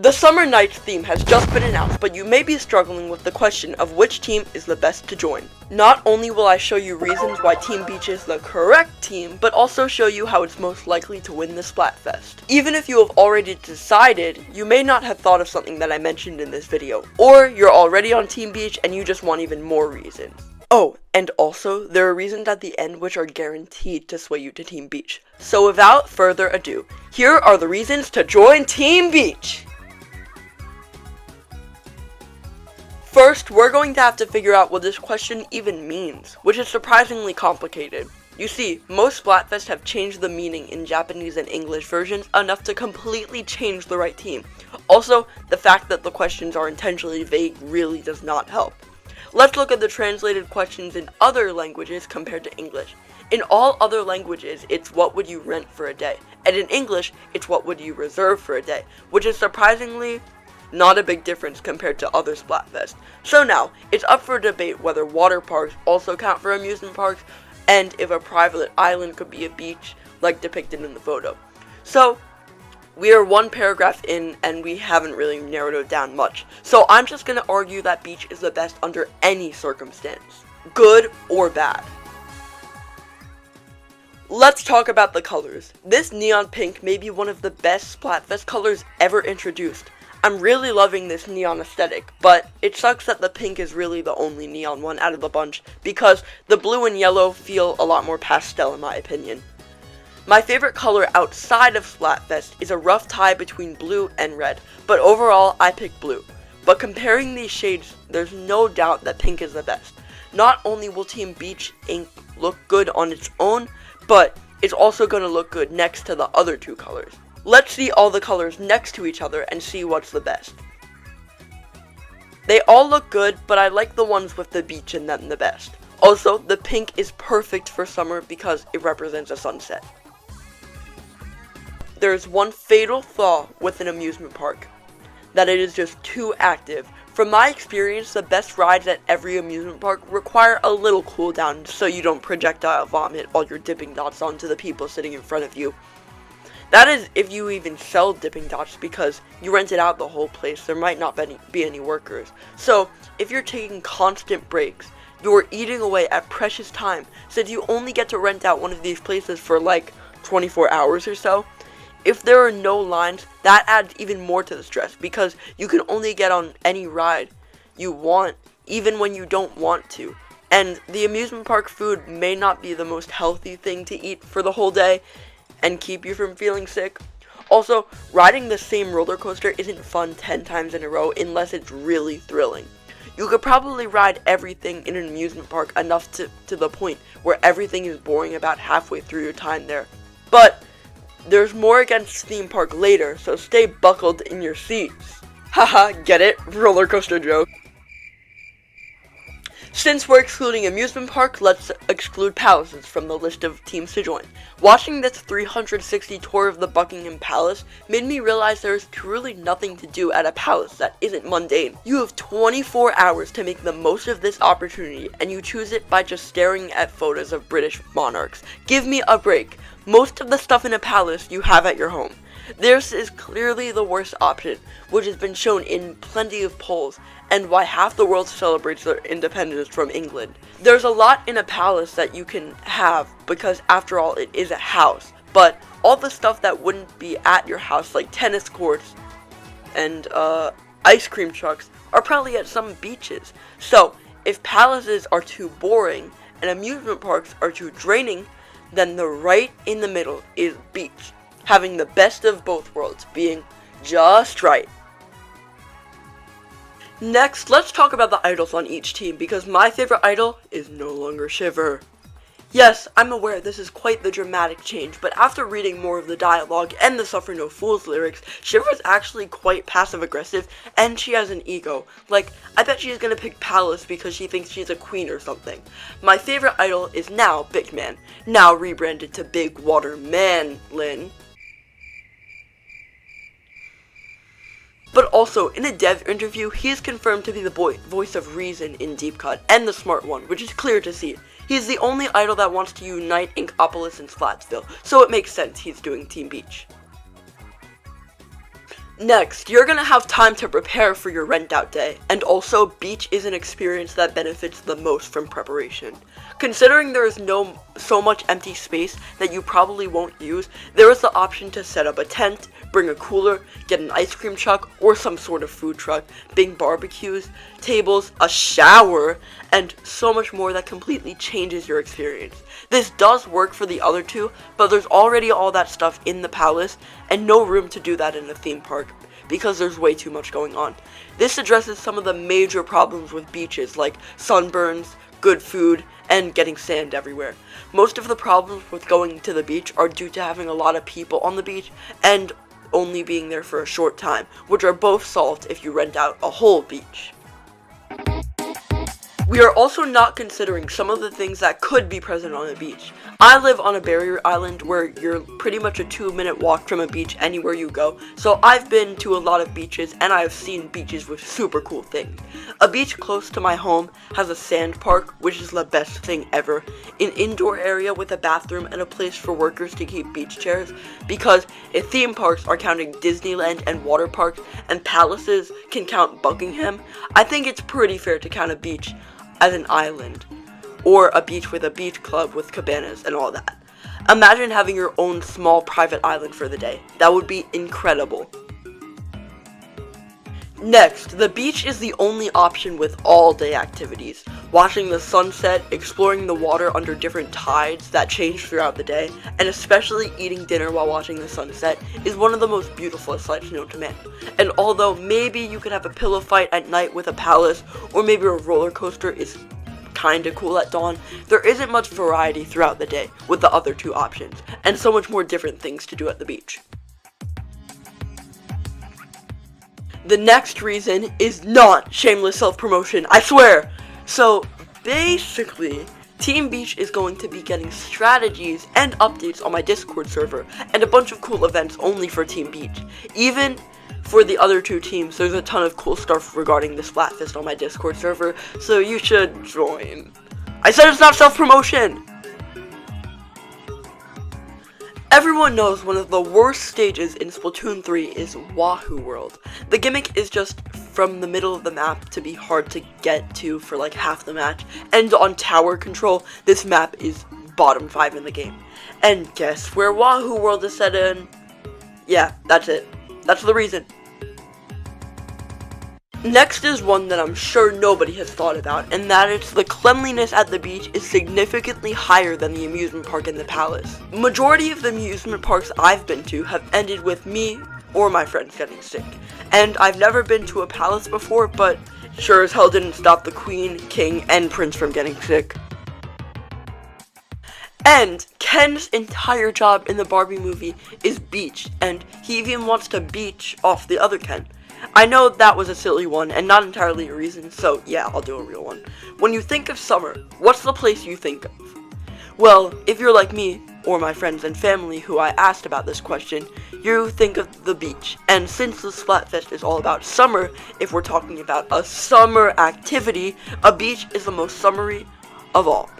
The Summer Nights theme has just been announced, but you may be struggling with the question of which team is the best to join. Not only will I show you reasons why Team Beach is the correct team, but also show you how it's most likely to win the Splatfest. Even if you have already decided, you may not have thought of something that I mentioned in this video, or you're already on Team Beach and you just want even more reasons. Oh, and also, there are reasons at the end which are guaranteed to sway you to Team Beach. So without further ado, here are the reasons to join Team Beach! First, we're going to have to figure out what this question even means, which is surprisingly complicated. You see, most Splatfest have changed the meaning in Japanese and English versions enough to completely change the right team. Also, the fact that the questions are intentionally vague really does not help. Let's look at the translated questions in other languages compared to English. In all other languages, it's what would you rent for a day, and in English, it's what would you reserve for a day, which is surprisingly not a big difference compared to other Splatfest. So now, it's up for debate whether water parks also count for amusement parks, and if a private island could be a beach, like depicted in the photo. So, we are one paragraph in, and we haven't really narrowed it down much. So I'm just gonna argue that beach is the best under any circumstance, good or bad. Let's talk about the colors. This neon pink may be one of the best Splatfest colors ever introduced. I'm really loving this neon aesthetic, but it sucks that the pink is really the only neon one out of the bunch, because the blue and yellow feel a lot more pastel in my opinion. My favorite color outside of Splatfest is a rough tie between blue and red, but overall I pick blue. But comparing these shades, there's no doubt that pink is the best. Not only will Team Beach ink look good on its own, but it's also going to look good next to the other two colors. Let's see all the colors next to each other and see what's the best. They all look good, but I like the ones with the beach in them the best. Also, the pink is perfect for summer because it represents a sunset. There's one fatal flaw with an amusement park, that it is just too active. From my experience, the best rides at every amusement park require a little cooldown so you don't projectile vomit all your dipping dots onto the people sitting in front of you. That is if you even sell dipping dots, because you rented out the whole place, there might not be any workers. So, if you're taking constant breaks, you're eating away at precious time, since you only get to rent out one of these places for like 24 hours or so. If there are no lines, that adds even more to the stress, because you can only get on any ride you want, even when you don't want to. And the amusement park food may not be the most healthy thing to eat for the whole day, and keep you from feeling sick. Also, riding the same roller coaster isn't fun 10 times in a row unless it's really thrilling. You could probably ride everything in an amusement park enough to the point where everything is boring about halfway through your time there. But there's more against theme park later, so stay buckled in your seats. Haha, get it? Roller coaster joke. Since we're excluding amusement park, let's exclude palaces from the list of teams to join. Watching this 360 tour of the Buckingham Palace made me realize there is truly nothing to do at a palace that isn't mundane. You have 24 hours to make the most of this opportunity, and you choose it by just staring at photos of British monarchs. Give me a break. Most of the stuff in a palace you have at your home. This is clearly the worst option, which has been shown in plenty of polls, and why half the world celebrates their independence from England. There's a lot in a palace that you can have, because after all, it is a house, but all the stuff that wouldn't be at your house, like tennis courts and ice cream trucks, are probably at some beaches. So, if palaces are too boring and amusement parks are too draining, then the right in the middle is beach, having the best of both worlds, being just right. Next, let's talk about the idols on each team, because my favorite idol is no longer Shiver. Yes, I'm aware this is quite the dramatic change, but after reading more of the dialogue and the Suffer No Fools lyrics, Shiver is actually quite passive-aggressive, and she has an ego. Like, I bet she's gonna pick Palace because she thinks she's a queen or something. My favorite idol is now Big Man, now rebranded to Big Water Man Lin. But also, in a dev interview, he is confirmed to be the voice of reason in Deep Cut, and the smart one, which is clear to see. He is the only idol that wants to unite Inkopolis and Splatsville, so it makes sense he's doing Team Beach. Next, you're gonna have time to prepare for your rent out day, and also beach is an experience that benefits the most from preparation. Considering there is so much empty space that you probably won't use, there is the option to set up a tent, bring a cooler, get an ice cream truck or some sort of food truck, big barbecues, tables, a shower, and so much more that completely changes your experience. This does work for the other two, but there's already all that stuff in the palace and no room to do that in a theme park because there's way too much going on. This addresses some of the major problems with beaches like sunburns, good food, and getting sand everywhere. Most of the problems with going to the beach are due to having a lot of people on the beach and only being there for a short time, which are both solved if you rent out a whole beach. We are also not considering some of the things that could be present on a beach. I live on a barrier island where you're pretty much a 2-minute walk from a beach anywhere you go, so I've been to a lot of beaches and I've seen beaches with super cool things. A beach close to my home has a sand park, which is the best thing ever, an indoor area with a bathroom and a place for workers to keep beach chairs, because if theme parks are counting Disneyland and water parks and palaces can count Buckingham, I think it's pretty fair to count a beach as an island, or a beach with a beach club with cabanas and all that. Imagine having your own small private island for the day. That would be incredible. Next, the beach is the only option with all-day activities. Watching the sunset, exploring the water under different tides that change throughout the day, and especially eating dinner while watching the sunset is one of the most beautiful sights known to man. And although maybe you could have a pillow fight at night with a palace, or maybe a roller coaster is kinda cool at dawn, there isn't much variety throughout the day with the other two options, and so much more different things to do at the beach. The next reason is not shameless self-promotion, I swear! So, basically, Team Beach is going to be getting strategies and updates on my Discord server, and a bunch of cool events only for Team Beach. Even for the other two teams, there's a ton of cool stuff regarding the Splatfest on my Discord server, so you should join. I said it's not self-promotion! Everyone knows one of the worst stages in Splatoon 3 is Wahoo World. The gimmick is just from the middle of the map to be hard to get to for like half the match, and on tower control, this map is bottom 5 in the game. And guess where Wahoo World is set in? Yeah, that's it. That's the reason. Next is one that I'm sure nobody has thought about, and that is the cleanliness at the beach is significantly higher than the amusement park and the palace. Majority of the amusement parks I've been to have ended with me or my friends getting sick. And I've never been to a palace before, but sure as hell didn't stop the queen, king, and prince from getting sick. And Ken's entire job in the Barbie movie is beach, and he even wants to beach off the other Ken. I know that was a silly one, and not entirely a reason, so yeah, I'll do a real one. When you think of summer, what's the place you think of? Well, if you're like me, or my friends and family who I asked about this question, you think of the beach. And since the Splatfest is all about summer, if we're talking about a summer activity, a beach is the most summery of all.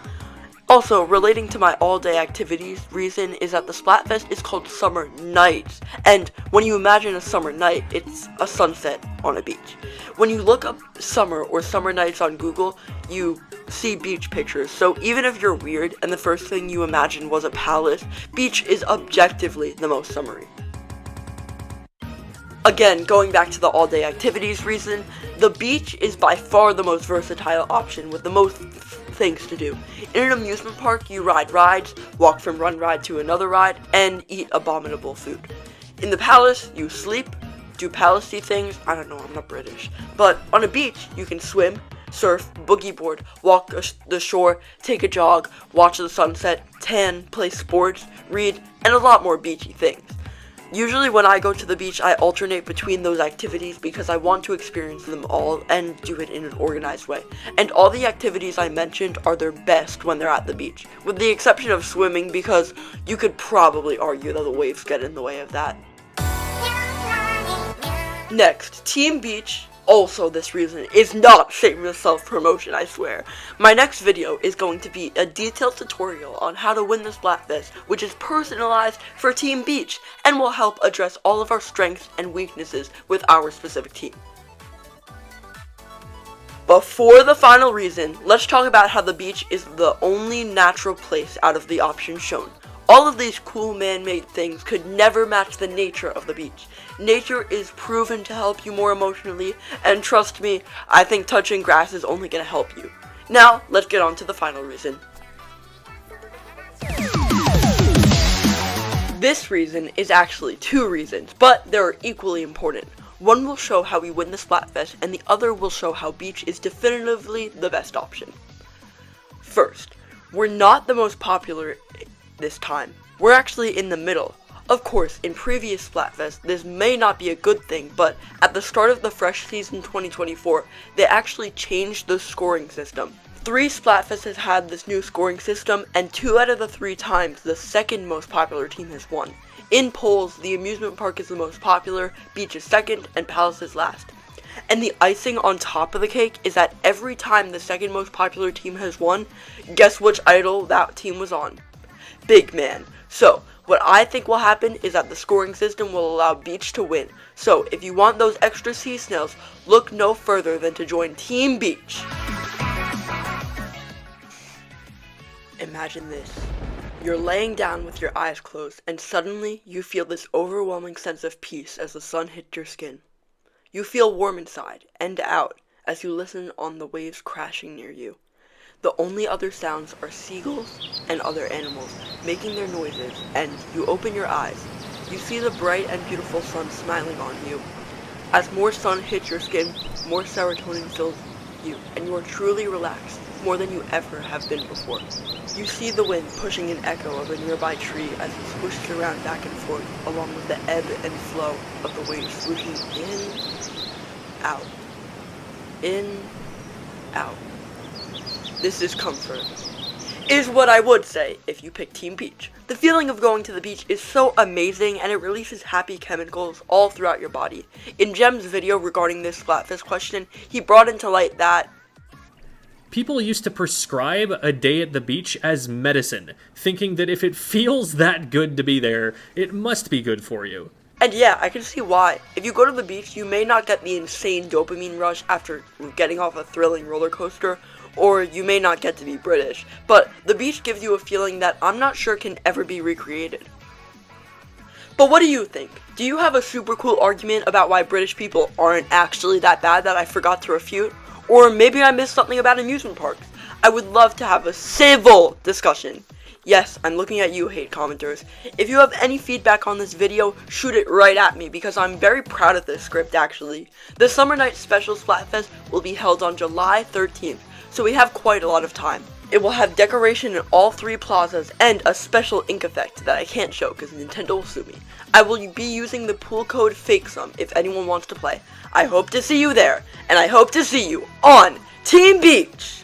Also, relating to my all-day activities reason is that the Splatfest is called Summer Nights, and when you imagine a summer night, it's a sunset on a beach. When you look up summer or summer nights on Google, you see beach pictures, so even if you're weird and the first thing you imagine was a palace, beach is objectively the most summery. Again, going back to the all-day activities reason, the beach is by far the most versatile option with the most things to do. In an amusement park, you ride rides, walk from one ride to another ride, and eat abominable food. In the palace, you sleep, do palace-y things, I don't know, I'm not British. But on a beach, you can swim, surf, boogie board, walk the shore, take a jog, watch the sunset, tan, play sports, read, and a lot more beachy things. Usually when I go to the beach, I alternate between those activities because I want to experience them all and do it in an organized way. And all the activities I mentioned are their best when they're at the beach, with the exception of swimming because you could probably argue that the waves get in the way of that. Next, Team Beach Also, this reason is not shameless self-promotion, I swear. My next video is going to be a detailed tutorial on how to win the Splatfest, which is personalized for Team Beach, and will help address all of our strengths and weaknesses with our specific team. Before the final reason, let's talk about how the beach is the only natural place out of the options shown. All of these cool man-made things could never match the nature of the beach. Nature is proven to help you more emotionally, and trust me, I think touching grass is only going to help you. Now, let's get on to the final reason. This reason is actually two reasons, but they're equally important. One will show how we win the Splatfest, and the other will show how beach is definitively the best option. First, we're not the most popular this time. We're actually in the middle. Of course, in previous Splatfest, this may not be a good thing, but at the start of the fresh season 2024, they actually changed the scoring system. 3 Splatfests has had this new scoring system, and 2 out of the 3 times, the second most popular team has won. In polls, the amusement park is the most popular, beach is second, and palace is last. And the icing on top of the cake is that every time the second most popular team has won, guess which idol that team was on? Big Man. So, what I think will happen is that the scoring system will allow Beach to win. So, if you want those extra sea snails, look no further than to join Team Beach. Imagine this. You're laying down with your eyes closed, and suddenly you feel this overwhelming sense of peace as the sun hits your skin. You feel warm inside and out as you listen on the waves crashing near you. The only other sounds are seagulls and other animals making their noises, and you open your eyes. You see the bright and beautiful sun smiling on you. As more sun hits your skin, more serotonin fills you, and you are truly relaxed, more than you ever have been before. You see the wind pushing an echo of a nearby tree as it swishes around back and forth, along with the ebb and flow of the waves swooshing in, out, in, out. This is comfort, is what I would say if you pick Team Beach. The feeling of going to the beach is so amazing, and it releases happy chemicals all throughout your body. In Jem's video regarding this Splatfest question, he brought into light that people used to prescribe a day at the beach as medicine, thinking that if it feels that good to be there, it must be good for you. And yeah, I can see why. If you go to the beach, you may not get the insane dopamine rush after getting off a thrilling roller coaster, or you may not get to be British, but the beach gives you a feeling that I'm not sure can ever be recreated. But what do you think? Do you have a super cool argument about why British people aren't actually that bad that I forgot to refute? Or maybe I missed something about amusement parks? I would love to have a civil discussion. Yes, I'm looking at you, hate commenters. If you have any feedback on this video, shoot it right at me, because I'm very proud of this script actually. The Summer Night Special Splatfest will be held on July 13th, so we have quite a lot of time. It will have decoration in all 3 plazas and a special ink effect that I can't show because Nintendo will sue me. I will be using the pool code Fakesome if anyone wants to play. I hope to see you there, and I hope to see you on Team Beach!